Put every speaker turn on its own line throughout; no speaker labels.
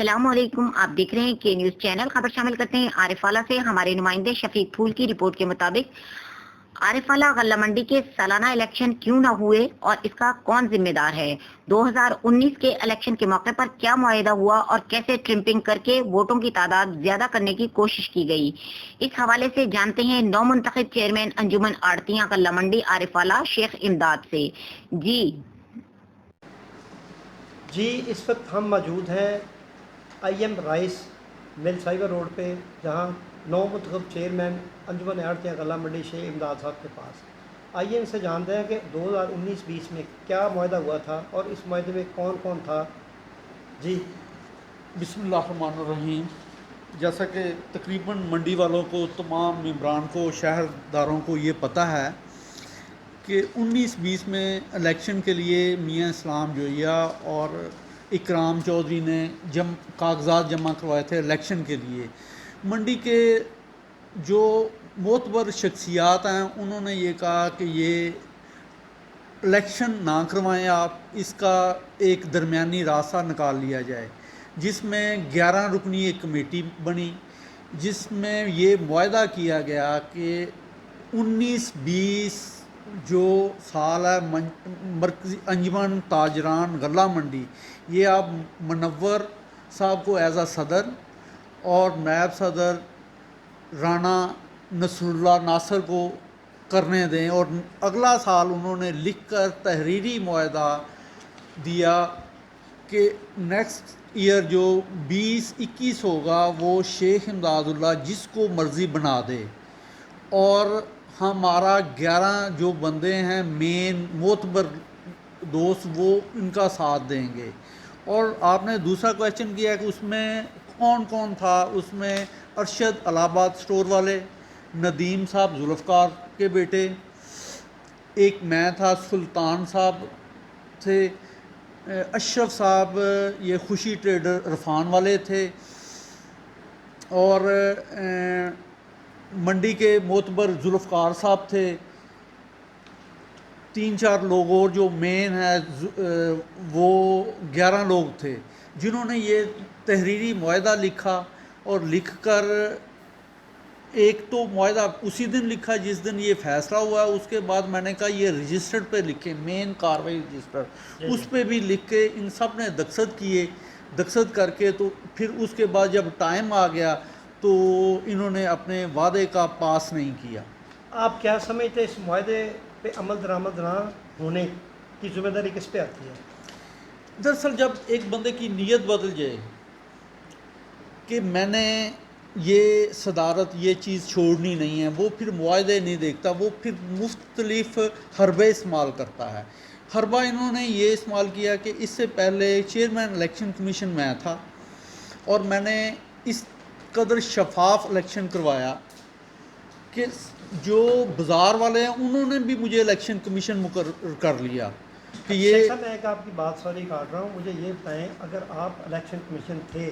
अस्सलामुअलैकुम। आप देख रहे हैं के न्यूज़ चैनल। खबर शामिल करते हैं आरिफाला से। हमारे नुमाइंदे शफीक फूल की रिपोर्ट के मुताबिक आरिफाला गल्ला मंडी के सालाना इलेक्शन क्यों न हुए और इसका कौन जिम्मेदार है। 2019 के इलेक्शन के मौके पर क्या मुआहिदा हुआ और कैसे ट्रिम्पिंग करके वोटों की तादाद ज्यादा करने की कोशिश की गई, इस हवाले से जानते हैं नौ मुंतखब चेयरमैन अंजुमन आड़तियां गल्ला मंडी आरिफाला शेख इमदाद से।
जी इस वक्त हम मौजूद हैं IM rice mill cyber road पे, जहां नौ मुंतखब चेयरमैन अंजुमन आड़तियां गल्ला मंडी शेख इमदाद साहब के पास। आइए इनसे जानते हैं कि 2019-20 में क्या मुआहिदा हुआ था और इस मुआहिदे में कौन कौन था। जी
बिस्मिल्लाहिर्रहमानिर्रहीम। जैसा कि तकरीबन मंडी वालों को, तमाम मेंबरान को, शहरदारों को ये पता है कि 19-20 में इलेक्शन के लिए मियां इस्लाम जोइया और इकराम चौधरी ने कागजात जमा करवाए थे इलेक्शन के लिए। मंडी के जो मोतबर शख्सियात हैं उन्होंने ये कहा कि ये इलेक्शन ना करवाएं, आप इसका एक दरमियानी रास्ता निकाल लिया जाए, जिसमें 11 रुकनी एक कमेटी बनी, जिसमें ये मुआहदा किया गया कि 19-20 जो साल है मरकज़ी अंजुमन ताजरान गल्ला मंडी, ये आप मुनव्वर साहब को एज आ सदर और नायब सदर राना नसरुल्लाह नासर को करने दें। और अगला साल उन्होंने लिख कर तहरीरी मुआहदा दिया कि नेक्स्ट ईयर जो 20-21 होगा वो शेख इमदादुल्लाह जिसको मर्ज़ी बना दे और हमारा 11 जो बंदे हैं मेन मोतबर दोस्त वो इनका साथ देंगे। और आपने दूसरा क्वेश्चन किया कि उसमें कौन कौन था। उसमें अरशद अलाहाबाद स्टोर वाले, नदीम साहब जुल्फ़कार के बेटे, एक मैं था, सुल्तान साहब थे, अशरफ साहब ये खुशी ट्रेडर रफ़ान वाले थे, और मंडी के मोतबर जुल्फ़कार साहब थे। 3-4 लोग और जो मेन है वो 11 लोग थे जिन्होंने ये तहरीरी मुआहदा लिखा। और लिख कर एक तो मुआहदा उसी दिन लिखा जिस दिन ये फ़ैसला हुआ, उसके बाद मैंने कहा ये रजिस्टर्ड पे लिखे, मेन कार्रवाई रजिस्टर, उस पर भी लिख के इन सब ने दस्तखत किए। दस्तखत करके तो फिर उसके बाद जब टाइम आ गया तो इन्होंने अपने वादे का पास नहीं किया।
आप क्या समझते इस मुआहदे पे अमल दरामद ना होने की जिम्मेदारी किस पे आती है?
दरअसल जब एक बंदे की नीयत बदल जाए कि मैंने ये सदारत ये चीज़ छोड़नी नहीं है, वो फिर मुआहदे नहीं देखता, वो फिर मुख्तलिफ हरबे इस्तेमाल करता है। हरबा इन्होंने ये इस्तेमाल किया कि इससे पहले चेयरमैन इलेक्शन कमीशन में था और मैंने इस कदर शफाफ इलेक्शन करवाया कि जो बाज़ार वाले हैं उन्होंने भी मुझे इलेक्शन कमीशन मुकर्रर कर लिया कि ये।
मैं एक आपकी बात सॉरी काट रहा हूँ, मुझे ये बताएं, अगर आप इलेक्शन कमीशन थे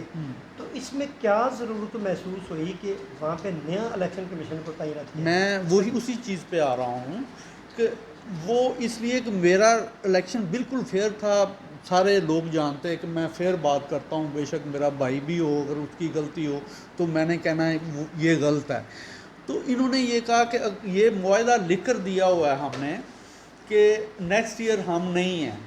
तो इसमें क्या ज़रूरत महसूस हुई कि वहाँ पे नया इलेक्शन कमीशन को तैनात किया?
मैं वही उसी चीज़ पे आ रहा हूँ कि वो इसलिए कि मेरा इलेक्शन बिल्कुल फेयर था। सारे लोग जानते हैं कि मैं फेयर बात करता हूँ, बेशक मेरा भाई भी हो, अगर उसकी गलती हो तो मैंने कहना है ये गलत है। तो इन्होंने ये कहा कि ये मुआहदा लिख कर दिया हुआ है हमने कि नेक्स्ट ईयर हम नहीं हैं,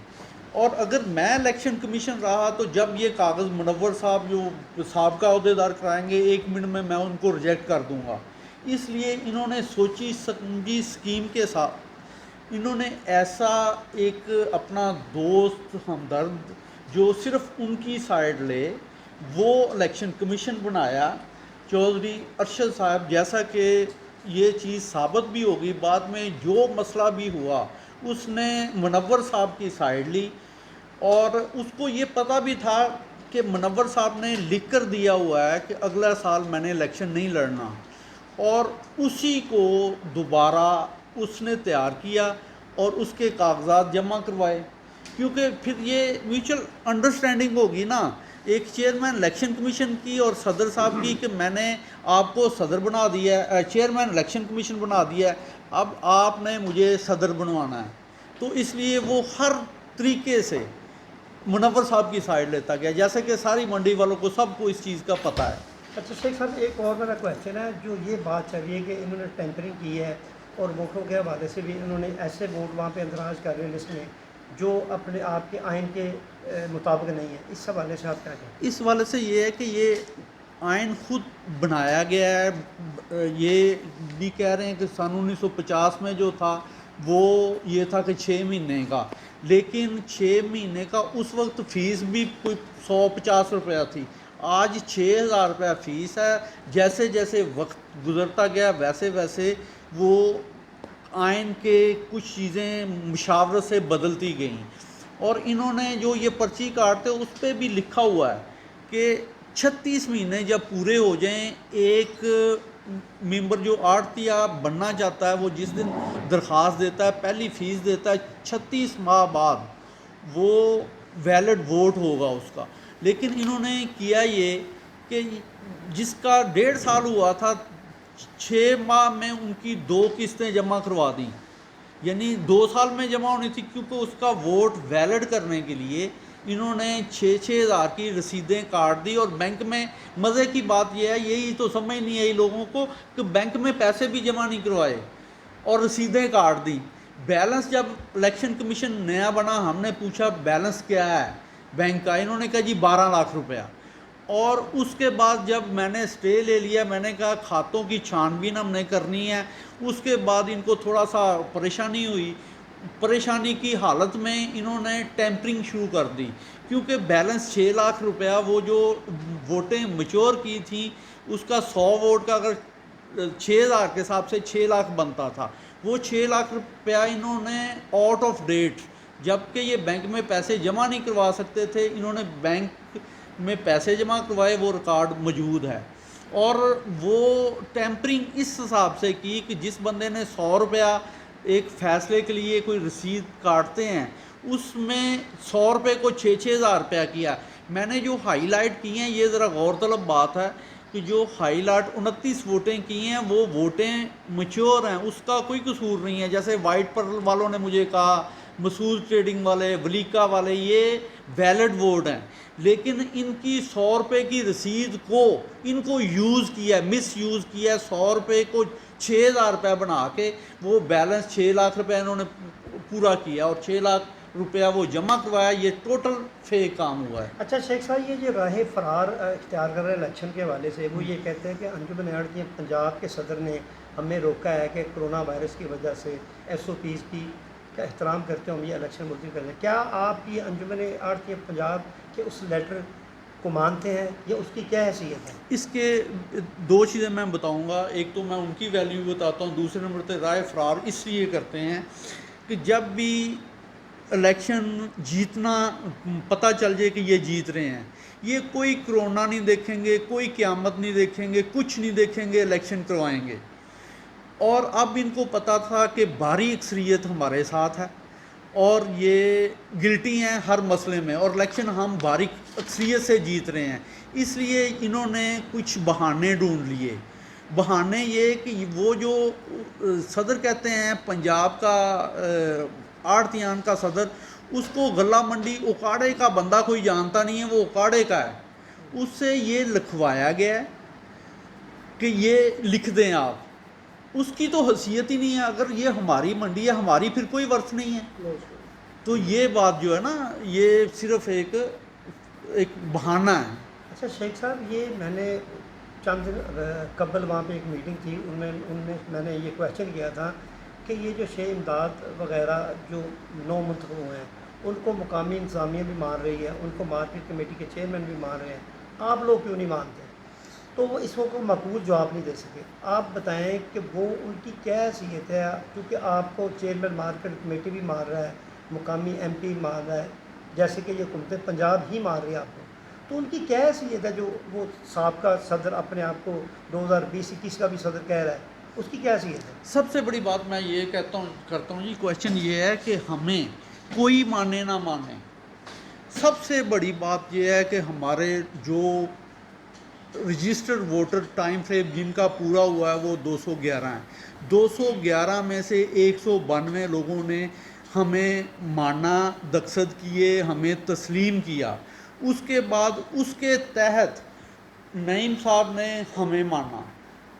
और अगर मैं इलेक्शन कमीशन रहा तो जब ये कागज़ मुनव्वर साहब जो साहबका अहदेदार कराएंगे 1 मिनट में मैं उनको रिजेक्ट कर दूंगा। इसलिए इन्होंने सोची समझी स्कीम के साथ इन्होंने ऐसा एक अपना दोस्त हमदर्द जो सिर्फ उनकी साइड ले वो इलेक्शन कमीशन बनाया, चौधरी अरशद साहब। जैसा कि ये चीज़ साबित भी होगी बाद में, जो मसला भी हुआ उसने मुनव्वर साहब की साइड ली और उसको ये पता भी था कि मुनव्वर साहब ने लिख कर दिया हुआ है कि अगला साल मैंने इलेक्शन नहीं लड़ना, और उसी को दोबारा उसने तैयार किया और उसके कागजात जमा करवाए। क्योंकि फिर ये म्यूचुअल अंडरस्टैंडिंग होगी ना, एक चेयरमैन इलेक्शन कमीशन की और सदर साहब की कि मैंने आपको सदर बना दिया है, चेयरमैन इलेक्शन कमीशन बना दिया है, अब आपने मुझे सदर बनवाना है। तो इसलिए वो हर तरीके से मुनव्वर साहब की साइड लेता गया, जैसे कि सारी मंडी वालों को सबको इस चीज़ का पता है।
अच्छा शेख साहब, एक और मेरा क्वेश्चन है, जो ये बात चल रही है कि इन्होंने टेम्परिंग की है और वोटों के हवाले से भी इन्होंने ऐसे वोट वहाँ पे इंदराज कर रहे हैं लिस्ट में जो अपने आप के आइन के मुताबिक नहीं है, इस हवाले से आप क्या कहें?
इस वाले से ये है कि ये आइन खुद बनाया गया है। ये भी कह रहे हैं कि सन 1950 में जो था वो ये था कि 6 महीने का, लेकिन 6 महीने का उस वक्त फ़ीस भी कोई 150 रुपया थी, आज 6,000 रुपया फ़ीस है। जैसे जैसे वक्त गुज़रता गया वैसे वैसे वो आइन के कुछ चीज़ें मुशावरत से बदलती गईं, और इन्होंने जो ये पर्ची काटते उस पर भी लिखा हुआ है कि 36 महीने जब पूरे हो जाएं, एक मेंबर जो आड़तिया बनना चाहता है वो जिस दिन दरख्वास्त देता है, पहली फ़ीस देता है, 36 माह बाद वो वैलिड वोट होगा उसका। लेकिन इन्होंने किया ये कि जिसका 1.5 साल हुआ था, 6 माह में उनकी 2 किस्तें जमा करवा दी, यानी 2 साल में जमा होनी थी, क्योंकि उसका वोट वैलिड करने के लिए इन्होंने 6-6 हज़ार की रसीदें काट दी। और बैंक में मज़े की बात यह है, यही तो समझ नहीं आई लोगों को, कि बैंक में पैसे भी जमा नहीं करवाए और रसीदें काट दी। बैलेंस जब इलेक्शन कमीशन नया बना, हमने पूछा बैलेंस क्या है बैंक का, इन्होंने कहा जी 12 लाख रुपया। और उसके बाद जब मैंने स्टे ले लिया, मैंने कहा खातों की छानबीन हमने करनी है, उसके बाद इनको थोड़ा सा परेशानी हुई। परेशानी की हालत में इन्होंने टेम्परिंग शुरू कर दी, क्योंकि बैलेंस 6 लाख रुपया, वो जो वोटें मैच्योर की थी उसका 100 वोट का अगर 6,000 के हिसाब से 6 लाख बनता था, वो 6 लाख रुपया इन्होंने आउट ऑफ डेट, जबकि ये बैंक में पैसे जमा नहीं करवा सकते थे, इन्होंने बैंक में पैसे जमा करवाए, वो रिकॉर्ड मौजूद है। और वो टेम्परिंग इस हिसाब से की कि जिस बंदे ने 100 रुपया एक फ़ैसले के लिए कोई रसीद काटते हैं, उसमें 100 रुपये को 6-6 हज़ार रुपया किया। मैंने जो हाईलाइट की हैं, ये ज़रा गौरतलब बात है कि जो हाईलाइट 29 वोटें की हैं, वो वोटें मैच्योर हैं, उसका कोई कसूर नहीं है। जैसे वाइट पर्ल वालों ने मुझे कहा, मसूद ट्रेडिंग वाले, वलीका वाले, ये वैलिड वोट हैं, लेकिन इनकी 100 रुपये की रसीद को इनको यूज़ किया, मिस यूज़ किया, 100 रुपये को 6,000 रुपये बना के वो बैलेंस 6 लाख रुपये इन्होंने पूरा किया और 6 लाख रुपया वो जमा करवाया। ये टोटल फेक काम हुआ है।
अच्छा शेख साहब, ये जो राह फरार इख्तियार कर रहे हैं इलेक्शन के हवाले से, वो ये कहते हैं कि अंजुमन आड़तिया पंजाब के सदर ने हमें रोका है कि कोरोना वायरस की वजह से SOPs की का एहतराम करते हैं, हम ये इलेक्शन मुलतवी कर रहे हैं। क्या आप ये अंजुमन आड़तिया पंजाब के उस लेटर को मानते हैं या उसकी क्या हैसियत है?
इसके 2 चीज़ें मैं बताऊंगा। एक तो मैं उनकी वैल्यू बताता हूँ, दूसरे नंबर पर राय फरार इसलिए करते हैं कि जब भी इलेक्शन जीतना पता चल जाए कि ये जीत रहे हैं, ये कोई कोरोना नहीं देखेंगे, कोई क़यामत नहीं देखेंगे, कुछ नहीं देखेंगे, इलेक्शन करवाएंगे। और अब इनको पता था कि भारी अक्सरियत हमारे साथ है और ये गिल्टी हैं हर मसले में, और इलेक्शन हम भारी अक्सरियत से जीत रहे हैं, इसलिए इन्होंने कुछ बहाने ढूंढ लिए। बहाने ये कि वो जो सदर कहते हैं पंजाब का, आड़तियान का सदर, उसको गला मंडी उकाड़े का बंदा कोई जानता नहीं है, वो उकाड़े का है, उससे ये लिखवाया गया है कि ये लिख दें आप। उसकी तो हैसियत ही नहीं है। अगर ये हमारी मंडी है, हमारी फिर कोई वर्थ नहीं है। तो ये बात जो है ना, ये सिर्फ एक बहाना है।
अच्छा शेख साहब, ये मैंने चंद दिन कबल वहाँ पे एक मीटिंग थी, उनमें मैंने ये क्वेश्चन किया था कि ये जो शेख इमदाद वगैरह जो 9 मुंतखब हुए हैं, उनको मुकामी इंतज़ामिया भी मान रही है, उनको मार्केट कमेटी के चेयरमैन भी मान रहे हैं, आप लोग क्यों नहीं मानते? तो वो इस वक्त मकबूल जवाब नहीं दे सके। आप बताएं कि वो उनकी क्या हैसियत है, क्योंकि आपको चेयरमैन मार्केट कमेटी भी मार रहा है, मुकामी MP मार रहा है, जैसे कि ये हुकूमत पंजाब ही मार रही है आपको, तो उनकी क्या हैसियत है जो वो साबका सदर अपने आप को 2020-21 का भी सदर कह रहा है, उसकी क्या हैसियत है?
सबसे बड़ी बात मैं ये करता हूँ जी, क्वेश्चन ये है कि हमें कोई माने ना माने, सबसे बड़ी बात ये है कि हमारे जो रजिस्टर्ड वोटर टाइम फ्रेम जिनका पूरा हुआ है वो 211 हैं। 211 में से 192 लोगों ने हमें माना, दस्तखत किए, हमें तस्लीम किया। उसके बाद उसके तहत नईम साहब ने हमें माना,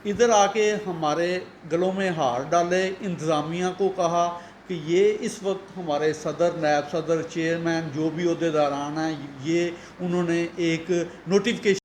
इधर आके हमारे गलों में हार डाले, इंतज़ामिया को कहा कि ये इस वक्त हमारे सदर, नायब सदर, चेयरमैन जो भी अहदेदारान हैं, ये उन्होंने एक नोटिफिकेशन